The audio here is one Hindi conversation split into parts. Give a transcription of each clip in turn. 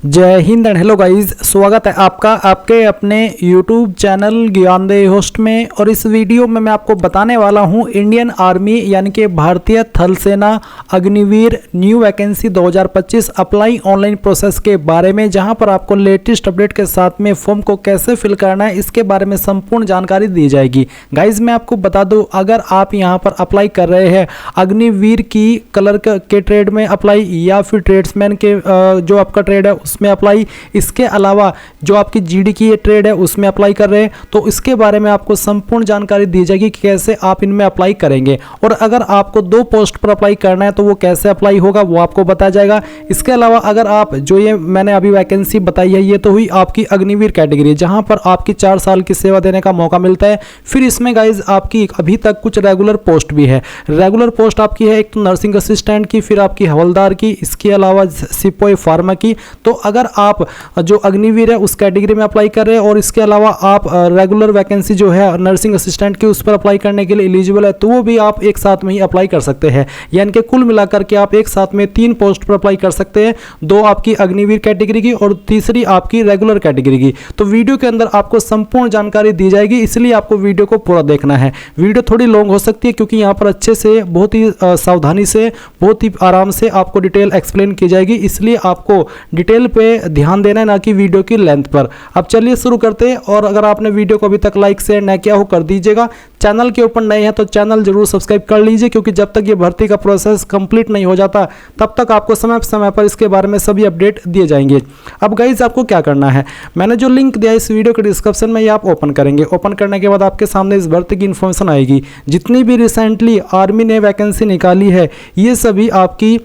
जय हिंद एंड हेलो गाइस, स्वागत है आपका आपके अपने YouTube चैनल ज्ञानदेह होस्ट में। और इस वीडियो में मैं आपको बताने वाला हूं इंडियन आर्मी यानी कि भारतीय थल सेना Agniveer new vacancy 2025 apply online process के बारे में, जहां पर आपको लेटेस्ट अपडेट के साथ में फॉर्म को कैसे फिल करना है इसके बारे में संपूर्ण जानकारी दी जाएगी। गाइज मैं आपको बता दूं, अगर आप यहां पर अप्लाई कर रहे हैं अग्निवीर की क्लर्क के ट्रेड में अप्लाई या फिर ट्रेड्समैन के जो आपका ट्रेड है उसमें अप्लाई, इसके अलावा जो आपकी जीडी की ये ट्रेड है उसमें अप्लाई कर रहे हैं, तो इसके बारे में आपको संपूर्ण जानकारी दी जाएगी कि कैसे आप इनमें अप्लाई करेंगे। और अगर आपको 2 पोस्ट पर अप्लाई करना है तो वो कैसे अप्लाई होगा वो आपको बताया जाएगा। इसके अलावा अगर आप जो ये मैंने अभी वैकेंसी बताई है ये तो हुई आपकी अग्निवीर कैटेगरी, जहां पर आपकी 4 साल की सेवा देने का मौका मिलता है। फिर इसमें गाइज आपकी अभी तक कुछ रेगुलर पोस्ट भी है। रेगुलर पोस्ट आपकी है एक तो नर्सिंग असिस्टेंट की, फिर आपकी हवलदार की, इसके अलावा सिपाही फार्मा की। तो अगर आप जो अग्निवीर है उस कैटेगरी में अप्लाई कर रहे हैं और इसके अलावा आप रेगुलर वैकेंसी जो है नर्सिंग असिस्टेंट की उस पर अप्लाई करने के लिए एलिजिबल है, तो वो भी आप एक साथ में ही अप्लाई कर सकते हैं। यानी कि कुल मिलाकर के आप एक साथ में 3 पोस्ट पर अप्लाई कर सकते हैं, 2 आपकी अग्निवीर कैटेगरी की और तीसरी आपकी रेगुलर कैटेगरी की। तो वीडियो के अंदर आपको संपूर्ण जानकारी दी जाएगी, इसलिए आपको वीडियो को पूरा देखना है। वीडियो थोड़ी लॉन्ग हो सकती है क्योंकि यहाँ पर अच्छे से बहुत ही सावधानी से बहुत ही आराम से आपको डिटेल एक्सप्लेन की जाएगी, इसलिए आपको डिटेल पे ध्यान देना है, ना कि वीडियो की लेंथ पर। अब चलिए शुरू करते हैं। और अगर आपने वीडियो को अभी तक लाइक शेयर न किया हो कर दीजिएगा। चैनल के ऊपर नए हैं तो चैनल जरूर सब्सक्राइब कर लीजिए, क्योंकि जब तक ये भर्ती का प्रोसेस कंप्लीट नहीं हो जाता तब तक आपको समय समय पर इसके बारे में सभी अपडेट दिए जाएंगे। अब गाइज आपको क्या करना है, मैंने जो लिंक दिया इस वीडियो के डिस्क्रिप्शन में ये आप ओपन करेंगे। ओपन करने के बाद आपके सामने इस भर्ती की इन्फॉर्मेशन आएगी। जितनी भी रिसेंटली आर्मी ने वैकेंसी निकाली है ये सभी आपकी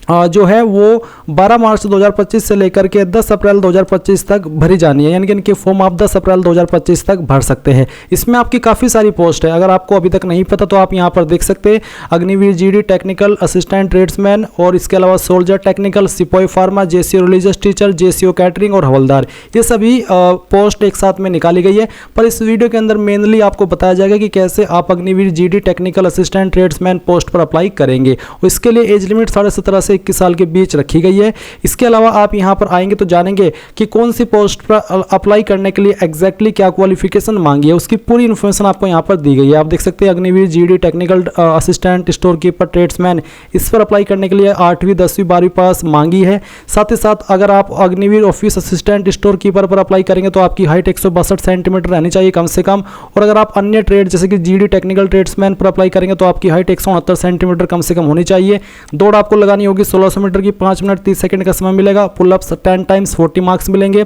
जो है वो 12 मार्च 2025 से लेकर के 10 अप्रैल 2025 तक भरी जानी है। यानी कि इनके फॉर्म आप 10 अप्रैल 2025 तक भर सकते हैं। इसमें आपकी काफ़ी सारी पोस्ट है, अगर आपको अभी तक नहीं पता तो आप यहाँ पर देख सकते हैं। Agniveer GD technical assistant tradesman और इसके अलावा सोल्जर टेक्निकल, सिपाही pharma, JCO religious teacher, JCO catering और हवलदार, ये सभी पोस्ट एक साथ में निकाली गई है। पर इस वीडियो के अंदर मेनली आपको बताया जाएगा कि कैसे आप Agniveer GD technical assistant tradesman post पर अप्लाई करेंगे। इसके लिए एज लिमिट 17.5 से 21 साल के बीच रखी गई है। इसके अलावा आप यहां पर आएंगे तो जानेंगे कि कौन सी पोस्ट पर अप्लाई करने के लिए एग्जैक्टली क्या क्वालिफिकेशन मांगी है, उसकी पूरी इन्फॉर्मेशन आपको यहां पर दी गई है। आप देख सकते हैं Agniveer GD technical assistant store keeper tradesman, इस पर अप्लाई करने के लिए 8वीं 10वीं 12वीं पास मांगी है। साथ ही साथ अगर आप Agniveer office assistant store keeper पर अप्लाई करेंगे तो आपकी हाइट 162 सेंटीमीटर रहनी चाहिए कम से कम। और अगर आप अन्य ट्रेड जैसे कि जीडी टेक्निकल ट्रेड्समैन पर अप्लाई करेंगे तो आपकी हाइट 169 सेंटीमीटर कम से कम होनी चाहिए। दौड़ आपको लगानी होगी 1600 मीटर की, 5 मिनट 30 सेकंड का समय मिलेगा। पुलअप्स 10 टाइम्स 40 मार्क्स मिलेंगे।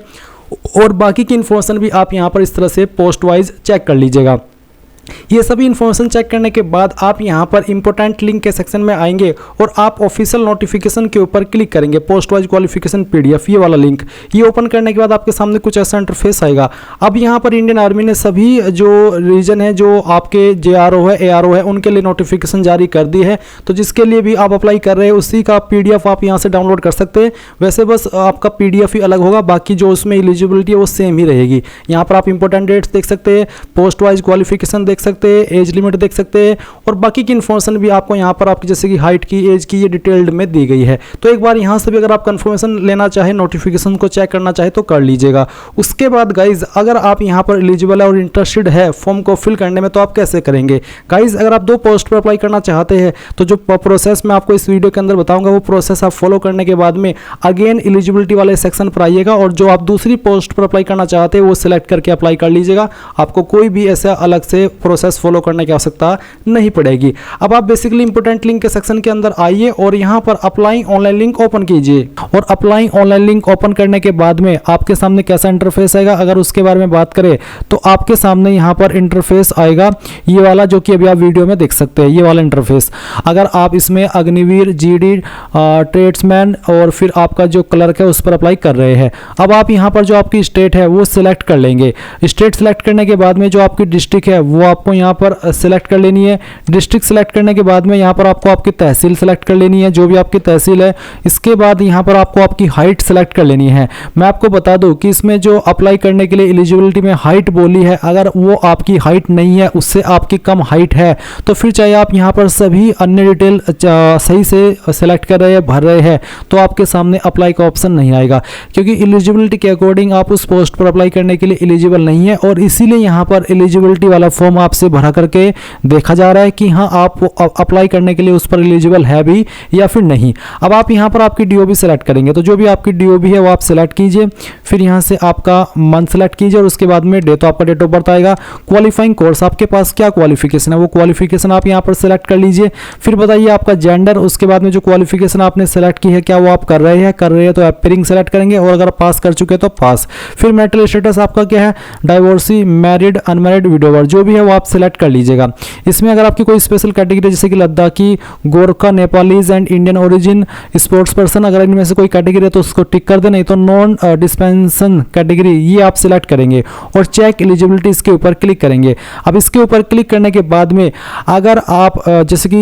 और बाकी की इन्फॉर्मेशन भी आप यहां पर इस तरह से पोस्ट वाइज चेक कर लीजिएगा। ये सभी इन्फॉर्मेशन चेक करने के बाद आप यहां पर इंपॉर्टेंट लिंक के सेक्शन में आएंगे और आप ऑफिशियल नोटिफिकेशन के ऊपर क्लिक करेंगे। पोस्ट वाइज क्वालिफिकेशन पीडीएफ ये वाला लिंक, ये ओपन करने के बाद आपके सामने कुछ ऐसा इंटरफेस आएगा। अब यहां पर इंडियन आर्मी ने सभी जो रीजन है, जो आपके जेआरओ है, एआरओ है, उनके लिए नोटिफिकेशन जारी कर दी है। तो जिसके लिए भी आप अप्लाई कर रहे हैं उसी का पीडीएफ आप यहाँ से डाउनलोड कर सकते हैं। वैसे बस आपका पीडीएफ ही अलग होगा, बाकी जो उसमें एलिजिबिलिटी है वो सेम ही रहेगी। यहाँ पर आप इंपॉर्टेंट डेट्स देख सकते हैं, पोस्ट वाइज क्वालिफिकेशन देख सकते हैं, एज लिमिट देख सकते हैं और बाकी की इन्फॉर्मेशन भी आपको यहाँ पर आपकी जैसे कि हाइट की, एज की, ये डिटेल्ड में दी गई है। तो एक बार यहाँ से भी अगर आप कंफर्मेशन लेना चाहे, नोटिफिकेशन को चेक करना चाहे तो कर लीजिएगा। उसके बाद गाइज अगर आप यहाँ पर एलिजिबल है और इंटरेस्टेड है फॉर्म को फिल करने में तो आप कैसे करेंगे। गाइज अगर आप 2 पोस्ट पर अप्लाई करना चाहते हैं तो जो प्रोसेस मैं आपको इस वीडियो के अंदर बताऊंगा वो प्रोसेस आप फॉलो करने के बाद में अगेन एलिजिबिलिटी वाले सेक्शन पर आइएगा और जो आप दूसरी पोस्ट पर अप्लाई करना चाहते हैं वो सिलेक्ट करके अप्लाई कर लीजिएगा। आपको कोई भी ऐसा अलग से प्रोसेस फॉलो करने की आवश्यकता नहीं पड़ेगी। अब आप बेसिकली इंपोर्टेंट लिंक के सेक्शन के अंदर आइए और यहां पर अप्लाई ऑनलाइन लिंक ओपन कीजिए। और अप्लाई ऑनलाइन लिंक ओपन करने के बाद में आपके सामने कैसा इंटरफेस आएगा, अगर उसके बारे में बात करें तो आपके सामने यहां पर इंटरफेस आएगा ये वाला, जो कि अभी आप वीडियो में देख सकते हैं, ये वाला इंटरफेस। अगर आप इसमें अग्निवीर जीडी ट्रेड्समैन और फिर आपका जो क्लर्क है उस पर अप्लाई कर रहे हैं, अब आप यहां पर जो आपकी स्टेट है वो सिलेक्ट कर लेंगे। स्टेट सिलेक्ट करने के बाद में जो आपकी डिस्ट्रिक्ट है वो आप आपको यहाँ पर सिलेक्ट कर लेनी है। डिस्ट्रिक्ट सेलेक्ट करने के बाद में यहाँ पर आपको आपकी तहसील सेलेक्ट कर लेनी है, जो भी आपकी तहसील है। इसके बाद यहाँ पर आपको आपकी हाइट सेलेक्ट कर लेनी है। मैं आपको बता दूं कि इसमें जो अप्लाई करने के लिए एलिजिबिलिटी में हाइट बोली है, अगर वो आपकी हाइट नहीं है, उससे आपकी कम हाइट है, तो फिर चाहे आप यहाँ पर सभी अन्य डिटेल सही से सेलेक्ट कर रहे हैं, भर रहे हैं, तो आपके सामने अप्लाई का ऑप्शन नहीं आएगा, क्योंकि एलिजिबिलिटी के अकॉर्डिंग आप उस पोस्ट पर अप्लाई करने के लिए एलिजिबल नहीं है। और इसीलिए यहाँ पर एलिजिबिलिटी वाला फॉर्म आपसे भरा करके देखा जा रहा है कि हाँ आप अप्लाई करने के लिए उस पर एलिजिबल है भी या फिर नहीं। अब आप यहाँ पर आपकी डीओबी सेलेक्ट करेंगे, तो जो भी आपकी डीओबी है वो आप सेलेक्ट कीजिए। फिर यहाँ से आपका मंथ सेलेक्ट कीजिए और उसके बाद में आपका डेट ऑफ बर्थ आएगा। क्वालिफाइंग कोर्स, आपके पास क्या क्वालिफिकेशन है वो क्वालिफिकेशन आप यहाँ पर सेलेक्ट कर लीजिए। फिर बताइए आपका जेंडर, उसके बाद में जो क्वालिफिकेशन आपने सेलेक्ट की है क्या वो आप कर रहे हैं तो एपियरिंग सेलेक्ट करेंगे, और अगर पास कर चुके तो पास। फिर मैरिटल स्टेटस आपका क्या है, डाइवोर्सी, मैरिड, अनमैरिड, विडोवर, जो भी है वो आप सेलेक्ट कर लीजिएगा। इसमें अगर आपकी कोई स्पेशल कैटेगरी जैसे कि Ladakhi, Gorkha, Nepalese and Indian origin, sports person, अगर इनमें से कोई कैटेगरी है तो उसको टिक कर दे, नहीं तो नॉन डिस्पेंसन कैटेगरी ये आप सिलेक्ट करेंगे और चेक एलिजिबिलिटी इसके ऊपर क्लिक करेंगे। अब इसके ऊपर क्लिक करने के बाद में अगर आप जैसे कि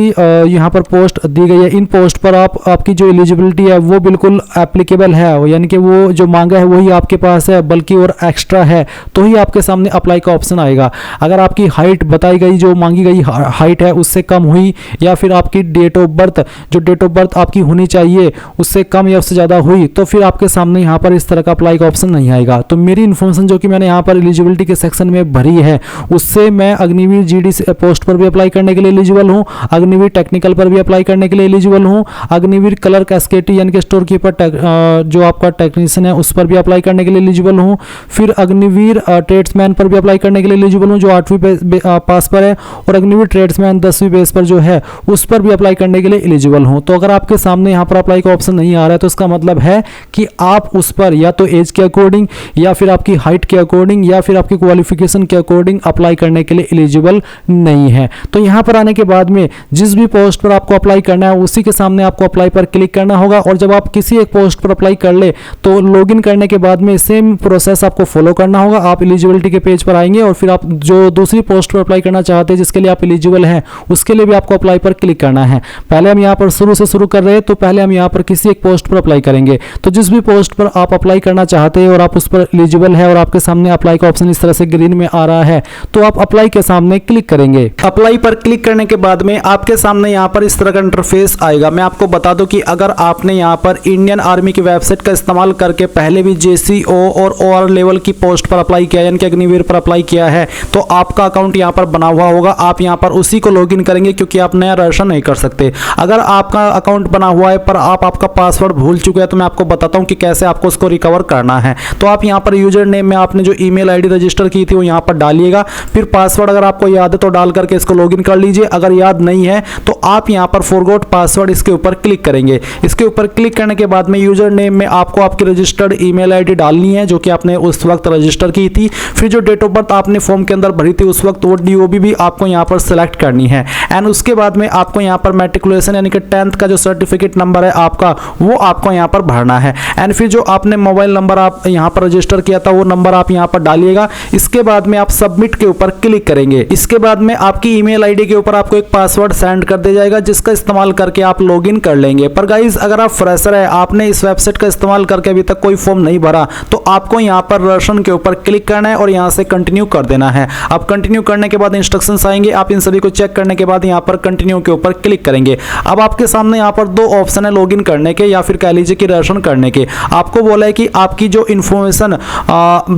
यहाँ पर पोस्ट दी गई है, इन पोस्ट पर आपकी जो एलिजिबिलिटी है वो बिल्कुल एप्लीकेबल है, यानी कि वो जो मांगा है वही आपके पास है, बल्कि और एक्स्ट्रा है, तो ही आपके सामने अप्लाई का ऑप्शन आएगा। अगर आपकी हाइट बताई गई, जो मांगी गई हाइट है उससे कम हुई, या फिर आपकी डेट ऑफ बर्थ, जो डेट ऑफ बर्थ आपकी होनी चाहिए उससे कम या उससे ज़्यादा हुई, तो फिर आपके सामने यहाँ पर इस तरह का अप्लाई का ऑप्शन नहीं आएगा। तो मेरी इन्फॉर्मेशन जो कि मैंने यहाँ पर एलिजिबिलिटी के सेक्शन में भरी है, उससे मैं अग्निवीर जीडी पोस्ट पर भी अप्लाई करने के लिए एलिजिबल हूँ, अग्निवीर टेक्निकल पर भी अप्लाई करने के लिए एलिजिबल हूँ, अग्निवीर क्लर्क एसकेटी यानी कि स्टोर कीपर जो आपका टेक्नीशियन है उस पर भी अप्लाई करने के लिए एलिजिबल हूँ। फिर अग्निवीर ट्रेड्समैन पर भी अप्लाई करने के लिए एलिजिबल हूँ, जो 8वीं पास पर है, और अग्निवीर ट्रेड्समैन 10वीं बेस पर जो है उस पर भी अप्लाई करने के लिए एलिजिबल हूँ। तो अगर आपके सामने यहाँ पर अप्लाई का ऑप्शन नहीं आ रहा है, तो इसका मतलब है कि आप उस पर या तो एज के अकॉर्डिंग, या फिर आपकी हाइट के अकॉर्डिंग, या फिर आपकी क्वालिफिकेशन के अकॉर्डिंग अप्लाई करने के लिए एलिजिबल नहीं है। तो यहाँ पर आने के बाद में जिस भी पोस्ट पर आपको अप्लाई करना है उसी के सामने आपको अप्लाई पर क्लिक करना होगा, और जब आप किसी एक पोस्ट पर अप्लाई कर ले तो लॉगिन करने के बाद में सेम प्रोसेस आपको फॉलो करना होगा। आप एलिजिबिलिटी के पेज पर आएंगे और फिर आप जो दूसरी पोस्ट पर अप्लाई करना चाहते हैं जिसके लिए आप एलिजिबल हैं उसके लिए भी आपको अप्लाई पर क्लिक करना है। पहले हम यहाँ पर शुरू से शुरू कर रहे हैं, तो पहले हम यहाँ पर किसी एक पोस्ट पर अप्लाई करेंगे। तो जिस भी पोस्ट पर आप अप्लाई करना चाहते हैं और आप उस पर एलिजिबल है और आपके सामने अप्लाई का ऑप्शन इस तरह से ग्रीन में आ रहा है, तो आप अप्लाई के सामने क्लिक करेंगे। अप्लाई पर क्लिक करने के बाद में आपके सामने यहाँ पर इस तरह का इंटरफेस आएगा। मैं आपको बता दूं कि अगर आपने यहाँ पर इंडियन आर्मी की वेबसाइट का इस्तेमाल करके पहले भी JCO और OR लेवल की पोस्ट पर अप्लाई किया यानी कि अग्निवीर पर अप्लाई किया है, तो आपका अकाउंट यहाँ पर बना हुआ होगा। आप यहाँ पर उसी को लॉगिन करेंगे, क्योंकि आप नया रजिस्टर नहीं कर सकते। अगर आपका अकाउंट बना हुआ है पर आप आपका पासवर्ड भूल चुके हैं, तो मैं आपको बताता हूँ कि कैसे आपको उसको रिकवर करना है। तो आप यहाँ पर यूजर नेम में आपने जो ईमेल आईडी रजिस्टर की थी वो यहाँ पर डालिएगा। फिर पासवर्ड अगर आपको याद है तो डाल करके इसको लॉगिन कर लीजिए। अगर याद नहीं है तो आप यहाँ पर फॉरगॉट पासवर्ड इसके ऊपर क्लिक करेंगे। इसके ऊपर क्लिक करने के बाद में यूजर नेम में आपको आपकी रजिस्टर्ड ईमेल आईडी डालनी है जो कि आपने उस वक्त रजिस्टर की थी। फिर जो डेट ऑफ बर्थ आपने फॉर्म के अंदर भरी थी उस वक्त, वो DOB भी आपको यहाँ पर सेलेक्ट करनी है। एंड उसके बाद में आपको यहाँ पर मैट्रिकुलेशन यानी कि 10th का जो सर्टिफिकेट नंबर है आपका, वो आपको यहाँ पर भरना है। एंड फिर जो आपने मोबाइल नंबर आप यहाँ पर रजिस्टर किया था वो नंबर आप यहाँ पर डालिएगा। इसके बाद में आप सबमिट के ऊपर क्लिक करेंगे। इसके बाद में आपकी ईमेल आईडी के ऊपर आपको एक पासवर्ड सेंड कर दिया जाएगा जिसका इस्तेमाल करके आप लॉगिन कर लेंगे। पर गाइज अगर आप फ्रेशर है, आपने इस वेबसाइट का इस्तेमाल करके अभी तक कोई फॉर्म नहीं भरा, तो आपको यहाँ पर रजिस्ट्रेशन के ऊपर क्लिक करना है और यहाँ से कंटिन्यू कर देना है। आप कंटिन्यू करने के बाद इंस्ट्रक्शंस आएंगे, आप इन सभी को चेक करने के बाद यहाँ पर कंटिन्यू के ऊपर क्लिक करेंगे। अब आपके सामने यहाँ पर दो ऑप्शन है लॉगिन करने के या फिर कह लीजिए कि रजिस्ट्रेशन करने के। आपको बोला है कि आपकी जो इन्फॉर्मेशन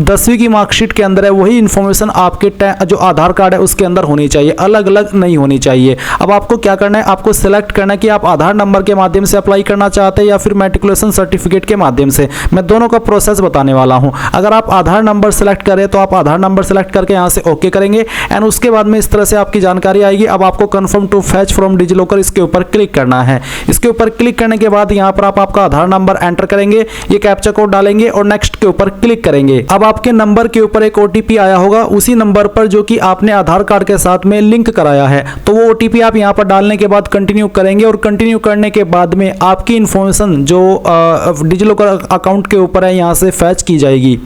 10वीं की मार्कशीट के अंदर है वही इन्फॉर्मेशन आपके जो आधार कार्ड है उसके अंदर होनी चाहिए, अलग अलग नहीं होनी चाहिए। अब आपको क्या करना है, आपको सिलेक्ट करना है कि आप आधार नंबर के माध्यम से अप्लाई करना चाहते हैं या फिर मैट्रिकुलेशन सर्टिफिकेट के माध्यम से। मैं दोनों का प्रोसेस बताने वाला हूं। अगर आप आधार नंबर सेलेक्ट करें तो आप आधार नंबर सेलेक्ट करके यहां से ओके करेंगे एंड उसके बाद में इस तरह से आपकी जानकारी आएगी। अब आपको confirm to fetch from DigiLocker इसके ऊपर क्लिक करना है। इसके ऊपर क्लिक करने के बाद यहां पर आप आपका आधार नंबर एंटर करेंगे, ये कैप्चा कोड डालेंगे और नेक्स्ट के ऊपर क्लिक करेंगे। अब आपके नंबर के ऊपर एक OTP आया होगा, उसी नंबर पर जो कि आपने आधार कार्ड के साथ में लिंक कराया है, तो वो OTP आप यहां पर डालने के बाद कंटिन्यू करेंगे और कंटिन्यू करने के बाद में आपकी इंफॉर्मेशन जो डिजिलॉकर अकाउंट के ऊपर है यहां से फैच की जाएगी।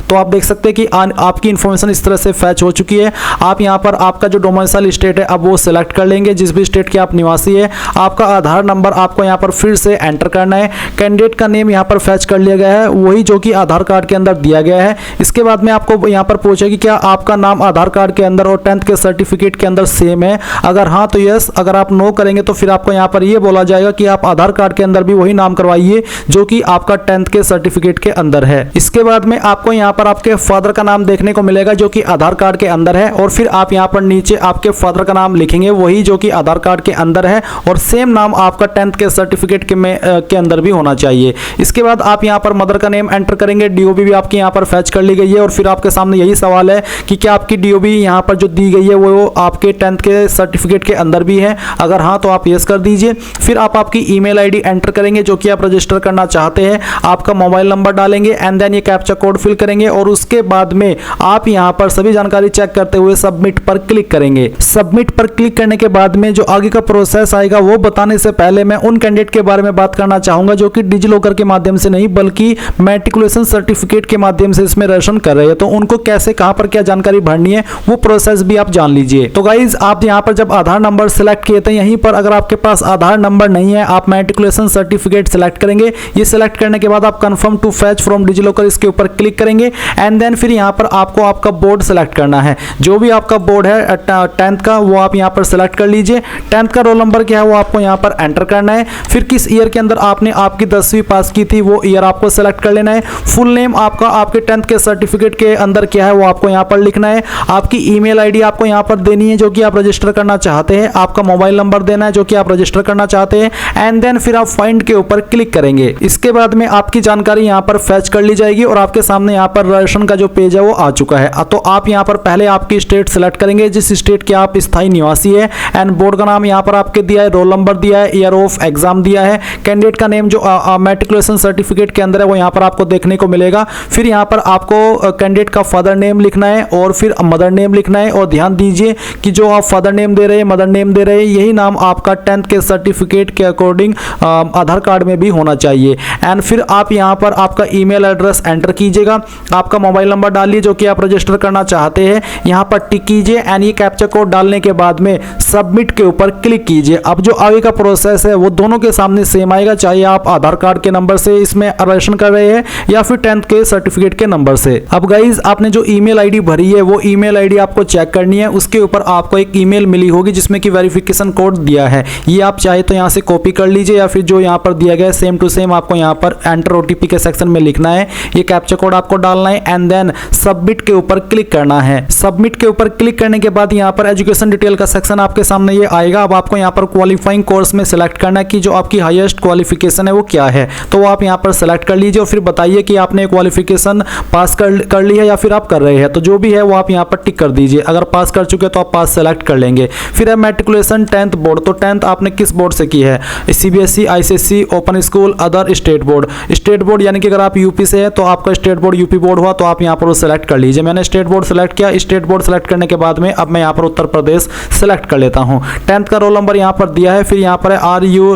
तो आप देख सकते हैं कि आपकी इन्फॉर्मेशन इस तरह से फैच हो चुकी है। आप यहाँ पर आपका जो डोमिसाइल स्टेट है अब वो सिलेक्ट कर लेंगे, जिस भी स्टेट के आप निवासी है। आपका आधार नंबर आपको यहाँ पर फिर से एंटर करना है। कैंडिडेट का नेम यहाँ पर फैच कर लिया गया है, वही जो कि आधार कार्ड के अंदर दिया गया है। इसके बाद में आपको यहाँ पर पूछेगा कि क्या आपका नाम आधार कार्ड के अंदर और 10th के सर्टिफिकेट के अंदर सेम है। अगर हाँ तो यस, अगर आप नो करेंगे तो फिर आपको यहाँ पर ये बोला जाएगा कि आप आधार कार्ड के अंदर भी वही नाम करवाइए जो कि आपका 10th के सर्टिफिकेट के अंदर है। इसके बाद में आपको यहाँ पर आपके फादर का नाम देखने को मिलेगा जो कि आधार कार्ड के अंदर है, और फिर आप यहाँ पर नीचे आपके फादर का नाम लिखेंगे वही जो कि आधार कार्ड के अंदर है, और सेम नाम आपका 10th के सर्टिफिकेट के अंदर भी होना चाहिए। इसके बाद आप यहाँ पर मदर का नेम एंटर करेंगे। डीओबी भी आपकी यहाँ पर फैच कर ली गई है, और फिर आपके सामने यही सवाल है कि क्या आपकी डीओबी यहाँ पर जो दी गई है वो आपके 10th के सर्टिफिकेट के अंदर भी है। अगर हाँ तो आप यस कर दीजिए। फिर आप आपकी ईमेल आईडी एंटर करेंगे जो कि आप रजिस्टर करना चाहते हैं। आपका मोबाइल नंबर डालेंगे एंड देन ये कैप्चा कोड फिल करेंगे, और उसके बाद में आप यहाँ पर सभी जानकारी चेक करते हुए सबमिट पर क्लिक करेंगे। सबमिट पर क्लिक करने के बाद में जो आगे का प्रोसेस आएगा वो बताने से पहले मैं उन कैंडिडेट के बारे में बात करना चाहूंगा जो कि डिजिलॉकर के माध्यम से नहीं बल्कि मैट्रिकुलेशन सर्टिफिकेट के माध्यम से इसमें रजिस्ट्रेशन कर रहे हैं। तो उनको कैसे, कहां पर क्या जानकारी भरनी है वो प्रोसेस भी आप जान लीजिए। तो गाइज आप यहाँ पर जब आधार नंबर सिलेक्ट किए थे, यहीं पर अगर आपके पास आधार नंबर नहीं है आप मैट्रिकुलेशन सर्टिफिकेट सिलेक्ट करेंगे। ये सिलेक्ट करने के बाद आप confirm to fetch from DigiLocker इसके ऊपर क्लिक करेंगे एंड देन फिर यहाँ पर आपको आपका बोर्ड सेलेक्ट करना है। जो भी आपका बोर्ड है 10th का वो आप यहाँ पर सेलेक्ट कर लीजिए। 10th का रोल नंबर क्या है वो आपको यहाँ पर एंटर करना है। फिर किस ईयर के अंदर आपने आपकी 10वीं पास की थी वो ईयर आपको सेलेक्ट कर लेना है। फुल नेम आपका आपके 10th के सर्टिफिकेट के अंदर क्या है वो आपको यहाँ पर लिखना है। आपकी ईमेल आईडी आपको यहाँ पर देनी है जो कि आप रजिस्टर करना चाहते हैं। आपका मोबाइल नंबर देना है जो कि आप रजिस्टर करना चाहते हैं एंड देन फिर आप फाइंड के ऊपर क्लिक करेंगे। इसके बाद में आपकी जानकारी यहाँ पर फैच कर ली जाएगी और आपके सामने यहाँ पर रजिस्ट्रेशन का जो पेज है वो आ चुका है। तो आप यहाँ पर पहले आपकी स्टेट सेलेक्ट करेंगे, जिस स्टेट के आप स्थायी निवासी है, एंड बोर्ड का नाम यहाँ पर आपके दिया है, रोल नंबर दिया है, ईयर ऑफ एग्जाम दिया है, कैंडिडेट का नेम जो मैट्रिकुलेशन सर्टिफिकेट के अंदर है वो यहाँ पर आपको देखने को मिलेगा। फिर यहाँ पर आपको कैंडिडेट का फादर नेम लिखना है और फिर मदर नेम लिखना है, और ध्यान दीजिए कि जो आप फादर नेम दे रहे हैं, मदर नेम दे रहे हैं, यही नाम आपका 10th के सर्टिफिकेट के अकॉर्डिंग आधार कार्ड में भी होना चाहिए। एंड फिर आप यहाँ पर आपका ईमेल एड्रेस एंटर कीजिएगा, आपका मोबाइल नंबर डालिए जो कि आप रजिस्टर करना चाहते हैं, यहाँ पर टिक कीजिए एंड ये कैप्चा कोड डालने के बाद में सबमिट के ऊपर क्लिक कीजिए। अब जो आगे का प्रोसेस है वो दोनों के सामने सेम आएगा, चाहे आप आधार कार्ड के नंबर से इसमें रजिस्ट्रेशन कर रहे हैं या फिर 10th के सर्टिफिकेट के नंबर से। अब गाइज आपने जो ईमेल आईडी भरी है वो ईमेल आईडी आपको चेक करनी है। उसके ऊपर आपको एक ईमेल मिली होगी जिसमें कि वेरिफिकेशन कोड दिया है। ये आप चाहे तो यहाँ से कॉपी कर लीजिए या फिर जो यहाँ पर दिया गया है सेम टू सेम आपको यहाँ पर एंटर ओटीपी के सेक्शन में लिखना है। ये कैप्चा कोड आपको डालना है एंड देन सबमिट के ऊपर क्लिक करना है। सबमिट के ऊपर क्लिक करने के बाद यहाँ पर एजुकेशन डिटेल का सेक्शन आपके सामने ये आएगा। अब आपको यहाँ पर क्वालिफाइंग कोर्स में सिलेक्ट करना है कि जो आपकी हाईएस्ट क्वालिफिकेशन है वो क्या है, तो वो आप यहाँ पर सिलेक्ट कर लीजिए और फिर बताइए कि आपने क्वालिफिकेशन पास कर ली है या फिर आप कर रहे हैं। तो जो भी है वो आप यहाँ पर टिक कर दीजिए। अगर पास कर चुके तो आप पास सेलेक्ट कर लेंगे। फिर है मैट्रिकुलेशन 10th बोर्ड, तो 10th आपने किस बोर्ड से की है, CBSE, ICSE, open school, other, state board. State board यानी कि अगर आप यूपी से है तो आपका स्टेट बोर्ड यूपी बोर्ड हुआ, तो आप यहाँ पर वो सेलेक्ट कर लीजिए। मैंने स्टेट बोर्ड सेलेक्ट किया। स्टेट बोर्ड सेलेक्ट करने के बाद में अब मैं यहाँ पर उत्तर प्रदेश सेलेक्ट कर लेता हूँ। 10th का रोल नंबर यहाँ पर दिया है। फिर यहाँ पर है आर यू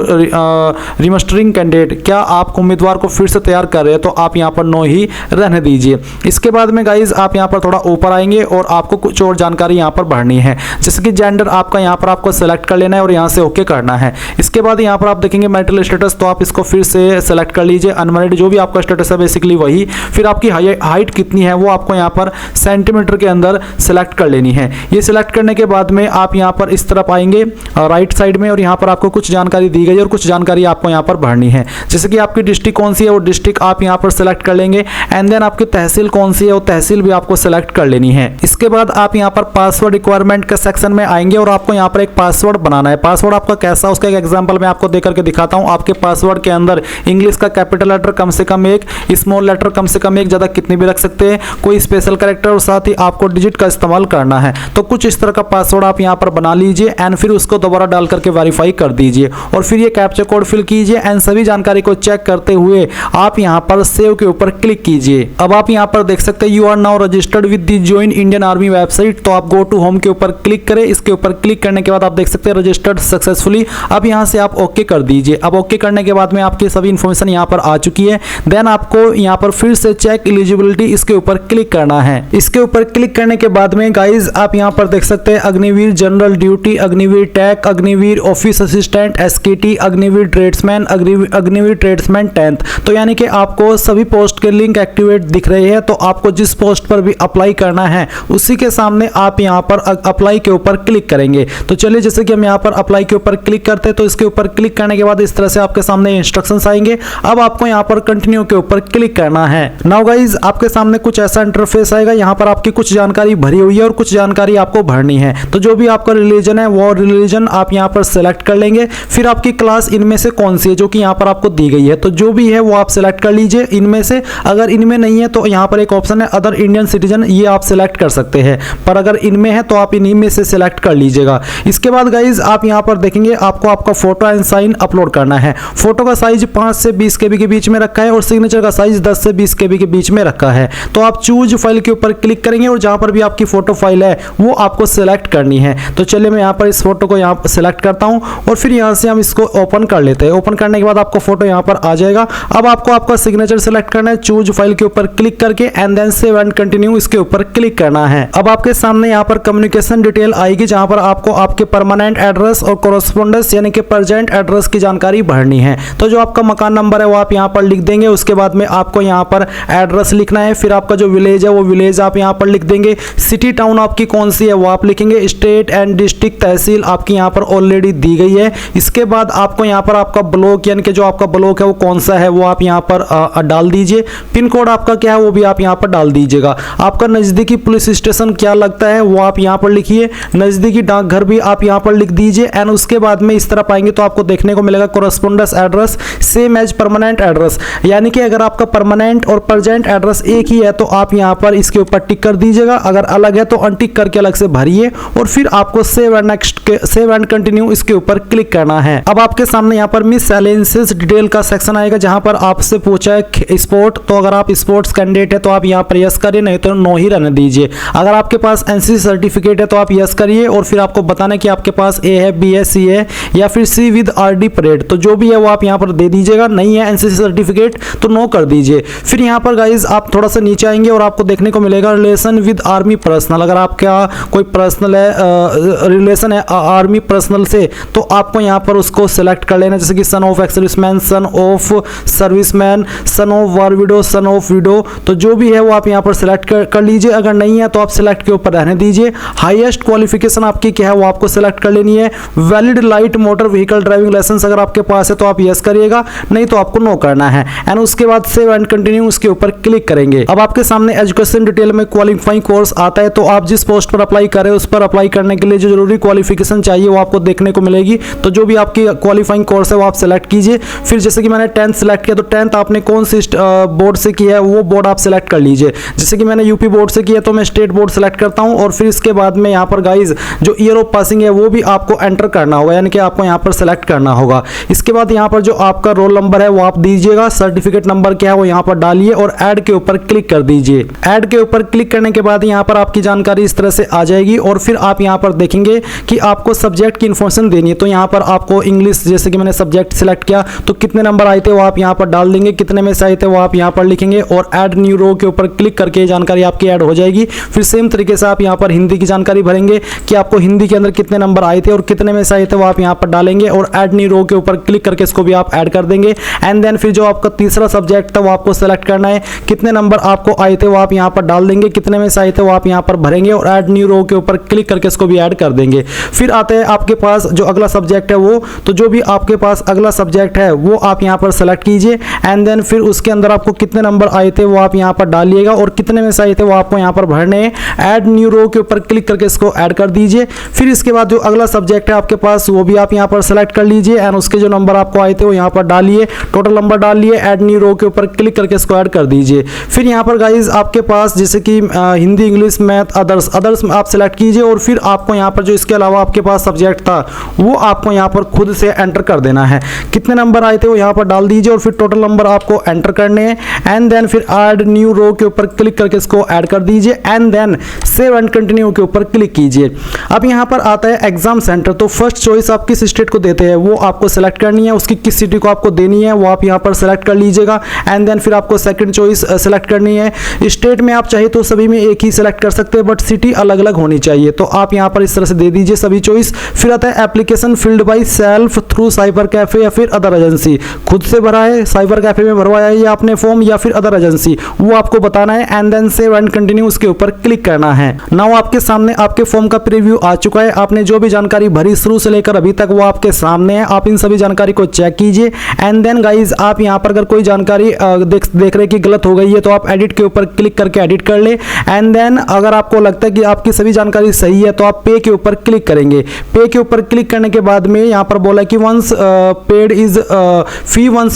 रिमस्टरिंग कैंडिडेट, क्या आप उम्मीदवार को फिर से तैयार कर रहे हैं, तो आप यहाँ पर नो ही रहने दीजिए। इसके बाद में गाइज आप यहाँ पर थोड़ा ऊपर आएंगे और आपको कुछ और जानकारी यहाँ पर भरनी है, जैसे कि जेंडर आपका यहाँ पर आपको सेलेक्ट कर लेना है और यहाँ से ओके करना है। इसके बाद यहाँ पर आप देखेंगे मैरिटल स्टेटस, तो आप इसको फिर से सेलेक्ट कर लीजिए। अनमैरिड जो भी आपका स्टेटस है बेसिकली वही। फिर आपकी हाइट कितनी है वो आपको यहाँ पर सेंटीमीटर के अंदर सेलेक्ट कर लेनी है। ये सिलेक्ट करने के बाद में आप यहाँ पर इस तरफ आएंगे राइट साइड में, और यहाँ पर आपको कुछ जानकारी दी गई और कुछ जानकारी आपको यहाँ पर भरनी है, जैसे कि आपकी डिस्ट्रिक्ट कौन सी है वो डिस्ट्रिक्ट आप यहाँ पर सेलेक्ट कर लेंगे एंड देन आपकी तहसील कौन सी है वो तहसील भी आपको सेलेक्ट कर लेनी है। इसके बाद आप यहाँ पर पासवर्ड रिक्वायरमेंट के सेक्शन में आएंगे और आपको यहाँ पर एक पासवर्ड बनाना है। पासवर्ड आपका कैसा, उसका एक एग्जांपल मैं आपको देकर के दिखाता हूँ। आपके पासवर्ड के अंदर इंग्लिश का कैपिटल लेटर कम से कम एक, स्मॉल लेटर कम से कम एक, ज़्यादा कितनी भी रख सकते हैं, कोई स्पेशल कैरेक्टर और साथ ही आपको डिजिट का इस्तेमाल करना है। तो कुछ इस तरह का पासवर्ड आप यहाँ पर बना लीजिए एंड फिर उसको दोबारा डाल करके वेरीफाई कर दीजिए और फिर ये कैप्चा कोड फिल कीजिए एंड सभी जानकारी को चेक करते हुए आप यहाँ पर सेव के ऊपर क्लिक कीजिए। अब आप यहाँ पर देख सकते हैं you are now registered with the join Indian army website, तो आप गो टू होम के ऊपर क्लिक करें। इसके ऊपर क्लिक करने के बाद आप देख सकते हैं रजिस्टर्ड सक्सेसफुली। अब यहाँ से आप ओके कर दीजिए। अब ओके करने के बाद में आपकी सभी इन्फॉर्मेशन यहाँ पर आ चुकी है। देन आपको यहाँ पर फिर से चेक एलिजिबिलिटी एलिजिबिलिटी इसके ऊपर क्लिक करना है। इसके ऊपर क्लिक करने के बाद में गाइज आप यहाँ पर देख सकते हैं Agniveer general duty, Agniveer tech, Agniveer office assistant, SKT, Agniveer tradesman, Agniveer tradesman 10th। तो यानी कि आपको सभी पोस्ट के लिंक एक्टिवेट दिख रहे हैं। तो आपको जिस पोस्ट पर भी अप्लाई करना है उसी के सामने आप यहाँ पर अप्लाई के ऊपर क्लिक करेंगे। तो चलिए जैसे कि हम यहाँ पर अप्लाई के ऊपर क्लिक करते हैं तो इसके ऊपर क्लिक करने के बाद इस तरह से आपके सामने इंस्ट्रक्शंस आएंगे। अब आपको यहाँ पर कंटिन्यू के ऊपर क्लिक करना है। नाउ गाइज आपके सामने कुछ ऐसा इंटरफेस आएगा। यहाँ पर आपकी कुछ जानकारी भरी हुई है और कुछ जानकारी आपको भरनी है। तो जो भी आपका रिलीजन है वो रिलीजन आप यहाँ पर सिलेक्ट कर लेंगे। फिर आपकी क्लास इनमें से कौन सी है जो कि यहाँ पर आपको दी गई है, तो जो भी है वो आप सिलेक्ट कर लीजिए इनमें से। अगर इनमें नहीं है तो यहाँ पर एक ऑप्शन है अदर इंडियन सिटीजन, ये आप सिलेक्ट कर सकते हैं, पर अगर इनमें है तो आप इन्हीं में से सिलेक्ट कर लीजिएगा। इसके बाद गाइज आप यहाँ पर देखेंगे आपको आपका फोटो एंड साइन अपलोड करना है। फोटो का साइज 5 से 20 KB के बीच में रखा है और सिग्नेचर का साइज 10 से 20 KB के बीच में रखा है। तो आप चूज फाइल के ऊपर क्लिक करेंगे और जहां पर भी आपकी फोटो फाइल है वो आपको सिलेक्ट करनी है। तो चलिए मैं यहाँ पर इस फोटो को यहाँ पर सिलेक्ट करता हूँ और फिर यहाँ से हम इसको ओपन कर लेते हैं। ओपन करने के बाद आपको फोटो यहाँ पर आ जाएगा। अब आपको आपका सिग्नेचर सिलेक्ट करना है, चूज फाइल के ऊपर क्लिक करके and then save and continue इसके ऊपर क्लिक करना है। अब आपके सामने यहाँ पर कम्युनिकेशन डिटेल आएगी जहां पर आपको आपके परमानेंट एड्रेस और कोरेस्पोंडेंस यानी कि प्रेजेंट एड्रेस की जानकारी भरनी है। तो जो आपका मकान नंबर है वो आप यहाँ पर लिख देंगे। उसके बाद में आपको यहाँ पर एड्रेस लिखना है। फिर आपका जो विलेज है वो विलेज आप यहाँ पर लिख देंगे। सिटी टाउन आपकी कौन सी है वो आप लिखेंगे। स्टेट एंड डिस्ट्रिक्ट तहसील आपकी यहाँ पर ऑलरेडी दी गई है। इसके बाद आपको यहाँ पर आपका ब्लॉक यानी कि जो आपका ब्लॉक है वो कौन सा है वो आप यहाँ पर डाल दीजिए। पिन कोड आपका क्या है वो भी आप यहाँ पर डाल दीजिएगा। आपका नज़दीकी पुलिस स्टेशन क्या लगता है वो आप यहाँ पर लिखिए। नज़दीकी डाकघर भी आप यहाँ पर लिख दीजिए। एंड उसके बाद में इस तरह पाएंगे तो आपको देखने को मिलेगा correspondence address same as permanent address, यानी कि अगर आपका परमानेंट और प्रेजेंट एड्रेस एक ही है तो आप यहाँ पर इसके ऊपर टिक कर दीजिएगा। अगर अलग है तो अनटिक करके अलग से भरिए और फिर आपको save and next save and continue इसके ऊपर क्लिक करना है। अब आपके सामने यहाँ पर मिससेलेनियस डिटेल का सेक्शन आएगा जहां पर आपसे पूछा है स्पोर्ट। तो अगर आप स्पोर्ट्स कैंडिडेट है तो आप यहाँ पर यस करिए, नहीं तो नो ही रहने दीजिए। अगर आपके पास एनसीसी सर्टिफिकेट है तो आप यस करिए और फिर आपको बताना कि आपके पास ए है, बी है, सी है या फिर सी विद आरडी परेड, तो जो भी है वो आप यहाँ पर दे दीजिएगा। नहीं है एनसीसी सर्टिफिकेट तो नो कर दीजिए। फिर यहाँ पर गाइज आप थोड़ा सा नीचे आएंगे और आपको देखने को मिलेगा रिलेशन विद आर्मी पर्सनल। अगर आपका कोई पर्सनल है रिलेशन है आर्मी पर्सनल से तो आपको यहाँ पर उसको सिलेक्ट कर लेना, जैसे कि son of ex serviceman, son of serviceman, son of war window, son of window, तो जो भी है वो आप यहाँ पर सिलेक्ट कर लीजिए। अगर नहीं है तो आप सिलेक्ट के ऊपर रहने दीजिए। हाईएस्ट क्वालिफिकेशन आपकी क्या है वो आपको सिलेक्ट कर लेनी है। Valid light motor vehicle driving licence अगर आपके पास है तो आप यस करिएगा, नहीं तो आपको नो करना है। एंड उसके बाद सेव एंड कंटिन्यू उसके ऊपर क्लिक करेंगे। अब आपके सामने एजुकेशन डिटेल में क्वालिफाइंग कोर्स आता है। तो आप जिस पोस्ट पर अप्लाई करें उस पर अप्लाई करने के लिए जो जरूरी क्वालिफिकेशन चाहिए वो आपको देखने को मिलेगी। तो जो भी आपकी क्वालिफाइंग कोर्स है वो आप सिलेक्ट कीजिए। फिर जैसे कि मैंने 10th सिलेक्ट किया तो 10th आपने कौन सी बोर्ड से किया है वो बोर्ड आप सिलेक्ट कर लीजिए। जैसे कि मैंने यूपी बोर्ड से किया तो मैं स्टेट बोर्ड सिलेक्ट करता हूं और फिर इसके बाद में यहाँ पर गाइज जो ईयर ऑफ पासिंग है वो भी आपको एंटर करना होगा, यानी कि आपको यहाँ पर सिलेक्ट करना होगा। इसके बाद यहाँ पर जो आपका रोल नंबर है वो आप दीजिएगा। सर्टिफिकेट नंबर क्या है वो यहाँ पर डालिए और ऐड के ऊपर क्लिक कर दीजिए। ऐड के ऊपर क्लिक करने के बाद यहाँ पर आपकी जानकारी इस तरह से आ जाएगी और फिर आप यहाँ पर देखेंगे कि आपको सब्जेक्ट की इन्फॉर्मेशन देनी है। तो यहाँ पर आपको इंग्लिश, जैसे कि मैंने सब्जेक्ट सिलेक्ट किया तो कितने नंबर आए थे वो आप यहाँ पर डाल देंगे, कितने में से आए थे वो आप यहाँ पर लिखेंगे और ऐड न्यू रो के ऊपर क्लिक करके जानकारी आपकी ऐड हो जाएगी। फिर सेम तरीके से आप यहाँ पर हिंदी की जानकारी भरेंगे कि आपको हिंदी के अंदर कितने नंबर आए थे और कितने में से आए थे वो आप यहाँ पर डालेंगे और ऐड न्यू रो के ऊपर क्लिक करके इसको भी आप ऐड कर देंगे। एंड देन फिर जो आपका तीसरा सब्जेक्ट था वो आपको सेलेक्ट करना है, कितने नंबर आपको आए थे वो आप यहाँ पर डाल देंगे, कितने में से आए थे वो आप यहाँ पर भरेंगे और ऐड न्यू रो के ऊपर क्लिक करके इसको भी ऐड कर देंगे। फिर आते हैं आपके पास जो अगला सब्जेक्ट है वो, तो जो भी आपके पास अगला सब्जेक्ट है वो आप यहाँ पर सेलेक्ट कीजिए। एंड देन फिर उसके अंदर आपको कितने नंबर आए थे वो आप यहाँ पर डालिएगा और कितने में से आए थे वो आपको यहाँ पर भरने हैं। ऐड न्यू रो के ऊपर क्लिक करके इसको ऐड कर दीजिए। फिर इसके बाद जो अगला सब्जेक्ट है आपके पास वो भी आप यहाँ पर सेलेक्ट कर लीजिए एंड उसके जो नंबर आपको आए थे वो यहाँ पर डालिए, टोटल नंबर डालिए, ऐड न्यू रो के ऊपर क्लिक करके इसको ऐड कर दीजिए। फिर यहाँ पर गाइज आपके पास जैसे कि हिंदी, इंग्लिश, मैथ, अदर्स आप सेलेक्ट कीजिए और फिर आपको यहाँ पर जो इसके अलावा आपके पास सब्जेक्ट था वो आपको यहाँ पर खुद से एंटर कर देना है। कितने नंबर आए थे वो यहाँ पर डाल दीजिए और फिर टोटल नंबर आपको एंटर करने हैं। एंड देन फिर ऐड न्यू रो के ऊपर क्लिक करके इसको ऐड कर दीजिए and then save and continue के ऊपर क्लिक कीजिए। अब यहाँ पर आता है एग्जाम सेंटर। तो फर्स्ट चॉइस आप किस स्टेट को देते हैं वो आपको सेलेक्ट करनी है, उसकी किस सिटी को आपको देनी है वो आप यहाँ पर सेलेक्ट कर लीजिएगा। एंड देन फिर आपको सेकंड चॉइस सेलेक्ट करनी है। स्टेट में आप चाहे तो सभी में एक ही सेलेक्ट कर सकते हैं, बट सिटी अलग अलग होनी चाहिए। तो आप यहाँ पर इस तरह से दे दीजिए सभी चॉइस। फिर आता है application field by self through cyber cafe या फिर अदर एजेंसी। खुद से भरा है, साइबर कैफे में भरवाया है या आपने फॉर्म, या फिर अदर एजेंसी, वो आपको बताना है। And then save and continue, उसके ऊपर क्लिक करना है। नाउ आपके सामने आपके फॉर्म का प्रीव्यू आ चुका है। आपने जो भी जानकारी भरी शुरू से लेकर अभी तक वो आपके सामने है। आप इन सभी जानकारी को चेक कीजिए। एंड देन गाइज आप यहाँ पर अगर कोई जानकारी देख रहे कि गलत हो गई है तो आप एडिट के ऊपर क्लिक करके एडिट कर ले। एंड देन अगर आपको लगता है कि आपकी सभी जानकारी सही है तो आप पे के ऊपर क्लिक करेंगे। पे के ऊपर क्लिक करने के बाद में यहाँ पर बोला कि once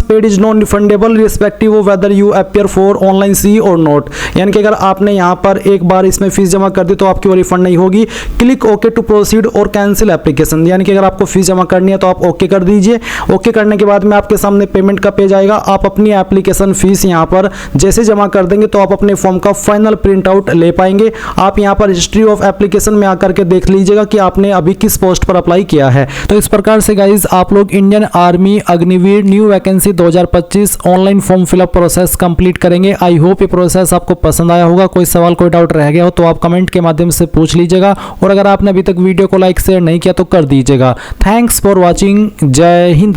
paid is non refundable respective of whether you appear for online C और नॉट। यानी कि अगर आपने यहाँ पर एक बार इसमें फीस जमा कर दी तो आपकी वो रिफंड नहीं होगी। क्लिक ओके टू प्रोसीड और कैंसिल एप्लीकेशन, यानी कि अगर आपको फीस जमा करनी है तो आप ओके कर दीजिए। ओके करने के बाद में आपके सामने पेमेंट का पेज आएगा। आप अपनी एप्लीकेशन फीस यहाँ पर जैसे जमा कर देंगे तो आप अपने फॉर्म का फाइनल प्रिंट आउट ले पाएंगे। आप यहाँ पर हिस्ट्री ऑफ एप्लीकेशन में आकर के देख लीजिएगा कि आपने अभी किस पोस्ट पर अप्लाई किया है। तो इस प्रकार से गाइज आप लोग Indian army Agniveer new vacancy 2025 online form fill up process complete करेंगे। आई होप ये प्रोसेस आपको पसंद आया होगा। कोई सवाल कोई डाउट रह गया हो तो आप कमेंट के माध्यम से पूछ लीजिएगा, और अगर आपने अभी तक वीडियो को लाइक शेयर नहीं किया तो कर दीजिएगा। Thanks for watching. जय हिंद।